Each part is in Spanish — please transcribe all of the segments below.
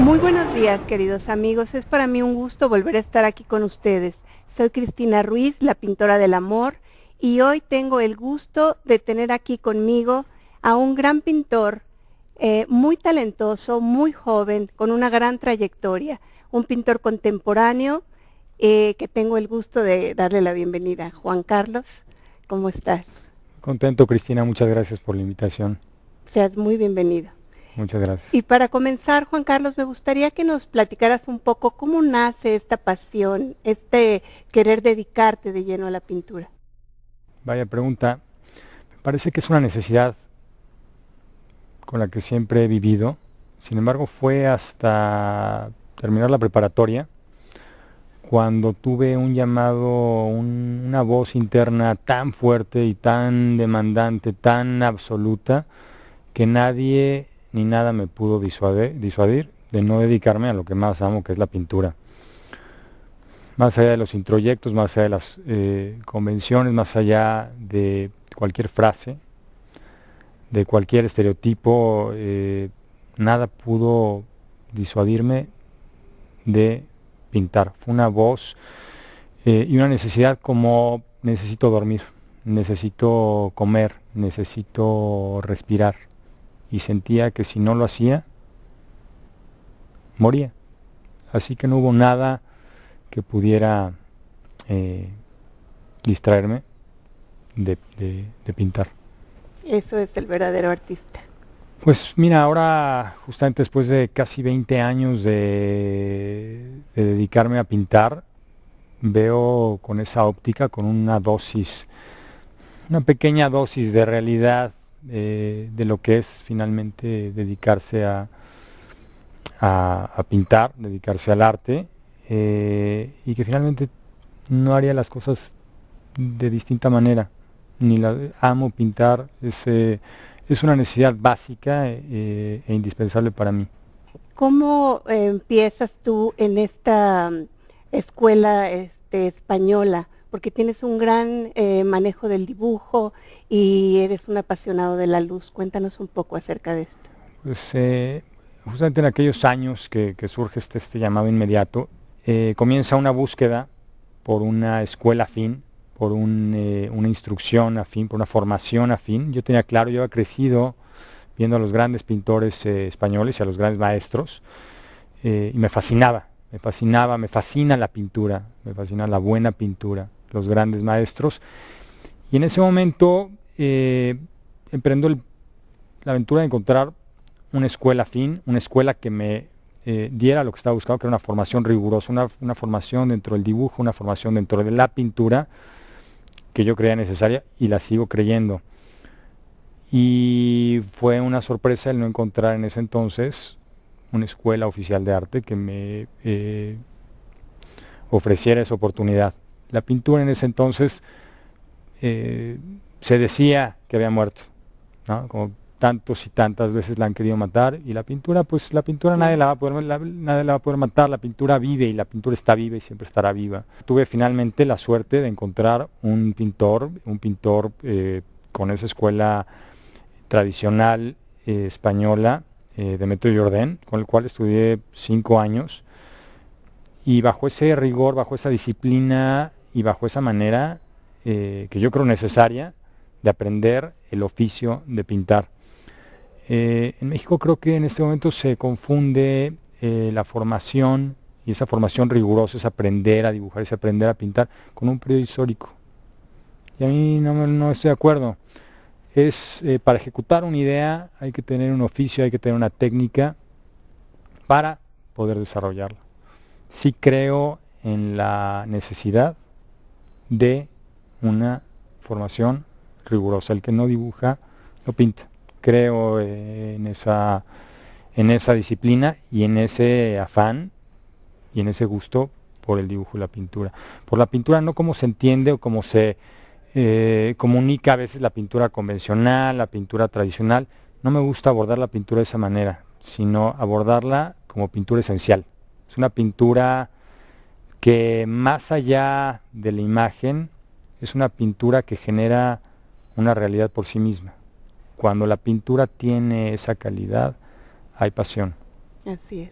Muy buenos días, queridos amigos. Es para mí un gusto volver a estar aquí con ustedes. Soy Cristina Ruiz, la pintora del amor, y hoy tengo el gusto de tener aquí conmigo a un gran pintor, muy talentoso, muy joven, con una gran trayectoria, un pintor contemporáneo que tengo el gusto de darle la bienvenida. Juan Carlos, ¿cómo estás? Contento, Cristina, muchas gracias por la invitación. Seas muy bienvenido. Muchas gracias. Y para comenzar, Juan Carlos, me gustaría que nos platicaras un poco cómo nace esta pasión, este querer dedicarte de lleno a la pintura. Vaya pregunta. Me parece que es una necesidad con la que siempre he vivido. Sin embargo, fue hasta terminar la preparatoria cuando tuve un llamado, una voz interna tan fuerte y tan demandante, tan absoluta, que nadie ni nada me pudo disuadir de no dedicarme a lo que más amo, que es la pintura. Más allá de los introyectos, más allá de las convenciones, más allá de cualquier frase, de cualquier estereotipo, nada pudo disuadirme de pintar. Fue una voz y una necesidad, como necesito dormir, necesito comer, necesito respirar. Y sentía que si no lo hacía, moría. Así que no hubo nada que pudiera distraerme de pintar. Eso es el verdadero artista. Pues mira, ahora justamente después de casi 20 años de dedicarme a pintar, veo con esa óptica, con una dosis, una pequeña dosis de realidad de lo que es finalmente dedicarse a pintar, dedicarse al arte, y que finalmente no haría las cosas de distinta manera. Ni la amo pintar, es una necesidad básica e indispensable para mí. ¿Cómo empiezas tú en esta escuela española? Porque tienes un gran manejo del dibujo y eres un apasionado de la luz. Cuéntanos un poco acerca de esto. Pues justamente en aquellos años que surge este llamado inmediato, comienza una búsqueda por una escuela afín, por una instrucción afín, por una formación afín. Yo tenía claro, yo había crecido viendo a los grandes pintores españoles y a los grandes maestros, y me fascinaba, me fascina la pintura, me fascina la buena pintura, los grandes maestros. Y en ese momento emprendo la aventura de encontrar una escuela afín, una escuela que me diera lo que estaba buscando, que era una formación rigurosa, una formación dentro del dibujo, una formación dentro de la pintura, que yo creía necesaria y la sigo creyendo. Y fue una sorpresa el no encontrar en ese entonces una escuela oficial de arte que me ofreciera esa oportunidad. La pintura en ese entonces se decía que había muerto, ¿no? Como tantos y tantas veces la han querido matar, y la pintura, pues la pintura nadie la va a poder, nadie la va a poder matar. La pintura vive y la pintura está viva y siempre estará viva. Tuve finalmente la suerte de encontrar un pintor con esa escuela tradicional española, Demetrio Jorden, con el cual estudié 5 años, y bajo ese rigor, bajo esa disciplina y bajo esa manera que yo creo necesaria de aprender el oficio de pintar. En México creo que en este momento se confunde la formación, y esa formación rigurosa es aprender a dibujar, es aprender a pintar, con un periodo histórico. Y a mí no estoy de acuerdo. Para ejecutar una idea hay que tener un oficio, hay que tener una técnica para poder desarrollarla. Sí creo en la necesidad de una formación rigurosa. El que no dibuja, no pinta. Creo en esa disciplina y en ese afán y en ese gusto por el dibujo y la pintura. Por la pintura, no como se entiende o como se comunica a veces la pintura convencional, la pintura tradicional. No me gusta abordar la pintura de esa manera, sino abordarla como pintura esencial. Es una pintura que, más allá de la imagen, es una pintura que genera una realidad por sí misma. Cuando la pintura tiene esa calidad, hay pasión. Así es.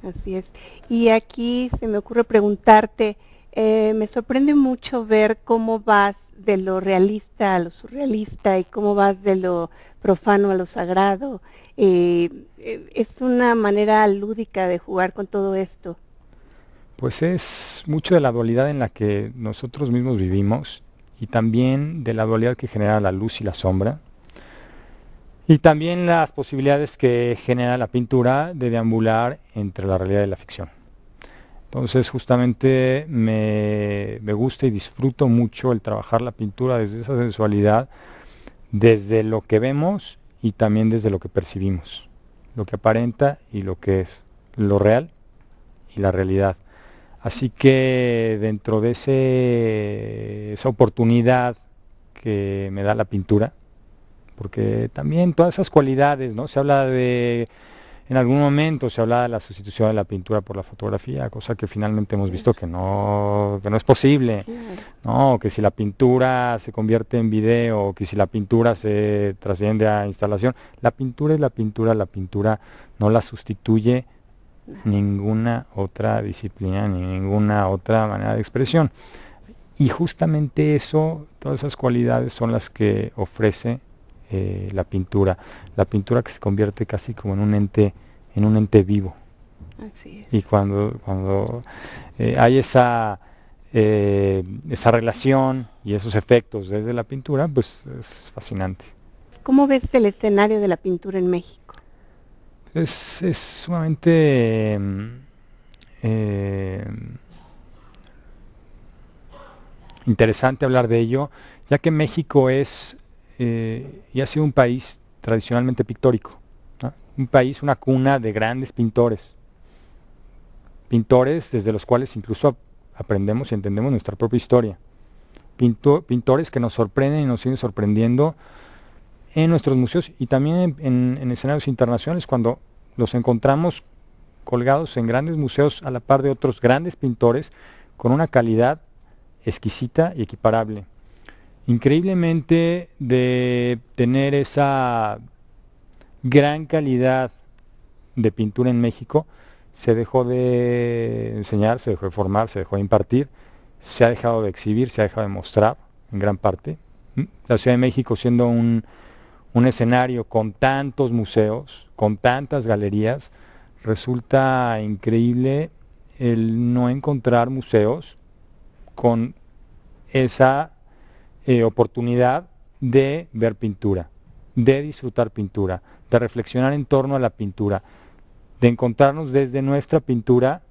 Así es. Y aquí se me ocurre preguntarte, me sorprende mucho ver cómo vas de lo realista a lo surrealista y cómo vas de lo profano a lo sagrado. Es una manera lúdica de jugar con todo esto. Pues es mucho de la dualidad en la que nosotros mismos vivimos y también de la dualidad que genera la luz y la sombra y también las posibilidades que genera la pintura de deambular entre la realidad y la ficción. Entonces justamente me gusta y disfruto mucho el trabajar la pintura desde esa sensualidad, desde lo que vemos y también desde lo que percibimos, lo que aparenta y lo que es, lo real y la realidad. Así que dentro de esa oportunidad que me da la pintura, porque también todas esas cualidades, ¿no? Se habla de, en algún momento se habla de la sustitución de la pintura por la fotografía, cosa que finalmente hemos visto que no es posible, Claro. ¿no? Que si la pintura se convierte en video, que si la pintura se trasciende a instalación, la pintura es la pintura no la sustituye ninguna otra disciplina ni ninguna otra manera de expresión. Y justamente eso, todas esas cualidades son las que ofrece la pintura que se convierte casi como en un ente vivo. Así Y es. cuando hay esa relación y esos efectos desde la pintura, pues es fascinante. ¿Cómo ves el escenario de la pintura en México? Es sumamente eh, interesante hablar de ello, ya que México es y ha sido un país tradicionalmente pictórico, ¿no? Un país, una cuna de grandes pintores, pintores desde los cuales incluso aprendemos y entendemos nuestra propia historia, pintores que nos sorprenden y nos siguen sorprendiendo en nuestros museos y también en escenarios internacionales cuando los encontramos colgados en grandes museos a la par de otros grandes pintores con una calidad exquisita y equiparable. Increíblemente de tener esa gran calidad de pintura en México, se dejó de enseñar, se dejó de formar, se dejó de impartir, se ha dejado de exhibir, se ha dejado de mostrar en gran parte. La Ciudad de México siendo un escenario con tantos museos, con tantas galerías, resulta increíble el no encontrar museos con esa oportunidad de ver pintura, de disfrutar pintura, de reflexionar en torno a la pintura, de encontrarnos desde nuestra pintura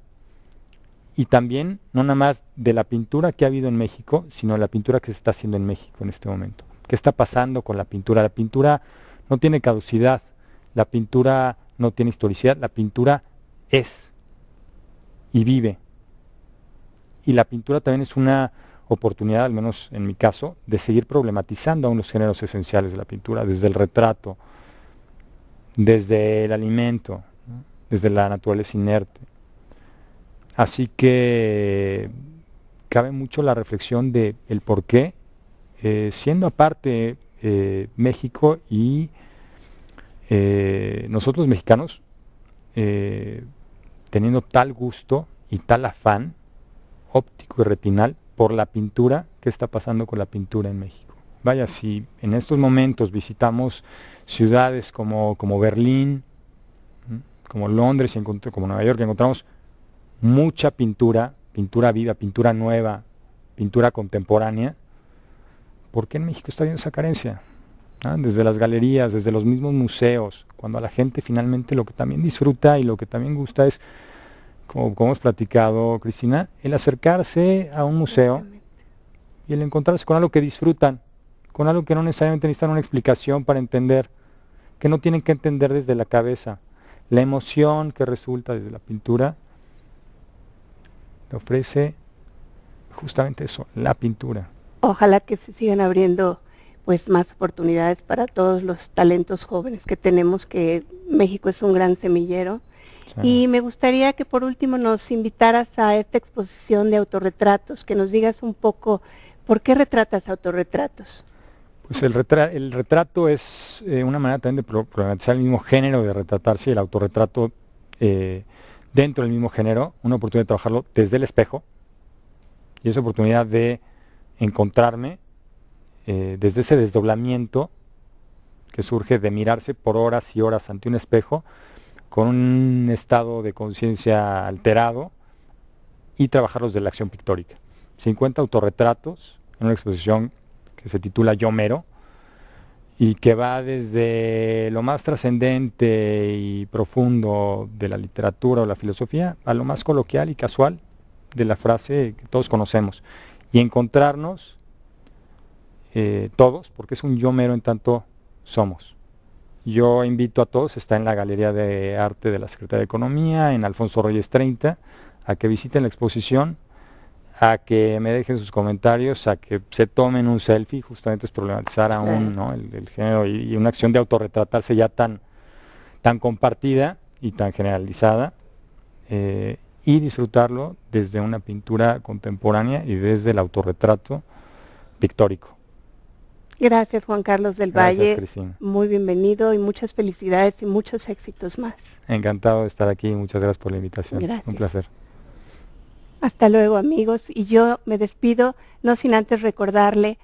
y también no nada más de la pintura que ha habido en México, sino de la pintura que se está haciendo en México en este momento. ¿Qué está pasando con la pintura? La pintura no tiene caducidad, la pintura no tiene historicidad, la pintura es y vive. Y la pintura también es una oportunidad, al menos en mi caso, de seguir problematizando aún los géneros esenciales de la pintura, desde el retrato, desde el alimento, ¿no? Desde la naturaleza inerte. Así que cabe mucho la reflexión de el por qué, siendo aparte México y nosotros mexicanos, teniendo tal gusto y tal afán óptico y retinal por la pintura, ¿qué está pasando con la pintura en México? Vaya, si en estos momentos visitamos ciudades como Berlín, como Londres, como Nueva York, encontramos mucha pintura, pintura viva, pintura nueva, pintura contemporánea, ¿por qué en México está habiendo esa carencia? ¿Ah? Desde las galerías, desde los mismos museos, cuando a la gente finalmente lo que también disfruta y lo que también gusta es, como hemos platicado, Cristina, el acercarse a un museo y el encontrarse con algo que disfrutan, con algo que no necesariamente necesitan una explicación para entender, que no tienen que entender desde la cabeza. La emoción que resulta desde la pintura le ofrece justamente eso, la pintura. Ojalá que se sigan abriendo pues más oportunidades para todos los talentos jóvenes que tenemos, que México es un gran semillero. Sí. Y me gustaría que por último nos invitaras a esta exposición de autorretratos, que nos digas un poco por qué retratas autorretratos. Pues el retrato es una manera también de problematizar el mismo género de retratarse, y el autorretrato dentro del mismo género, una oportunidad de trabajarlo desde el espejo, y esa oportunidad de encontrarme desde ese desdoblamiento que surge de mirarse por horas y horas ante un espejo, con un estado de conciencia alterado, y trabajarlos de la acción pictórica. 50 autorretratos en una exposición que se titula Yo Mero, y que va desde lo más trascendente y profundo de la literatura o la filosofía a lo más coloquial y casual de la frase que todos conocemos, y encontrarnos todos, porque es un yo mero en tanto somos. Yo invito a todos, está en la Galería de Arte de la Secretaría de Economía, en Alfonso Reyes 30, a que visiten la exposición, a que me dejen sus comentarios, a que se tomen un selfie. Justamente es problematizar aún, ¿no?, el género, y una acción de autorretratarse ya tan compartida y tan generalizada, y disfrutarlo desde una pintura contemporánea y desde el autorretrato pictórico. Gracias, Juan Carlos del Gracias, Valle. Cristina. Muy bienvenido y muchas felicidades y muchos éxitos más. Encantado de estar aquí, muchas gracias por la invitación. Gracias. Un placer. Hasta luego, amigos, y yo me despido, no sin antes recordarle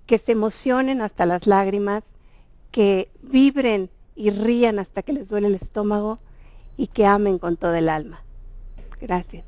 que se emocionen hasta las lágrimas, que vibren y rían hasta que les duele el estómago, y que amen con todo el alma. Gracias.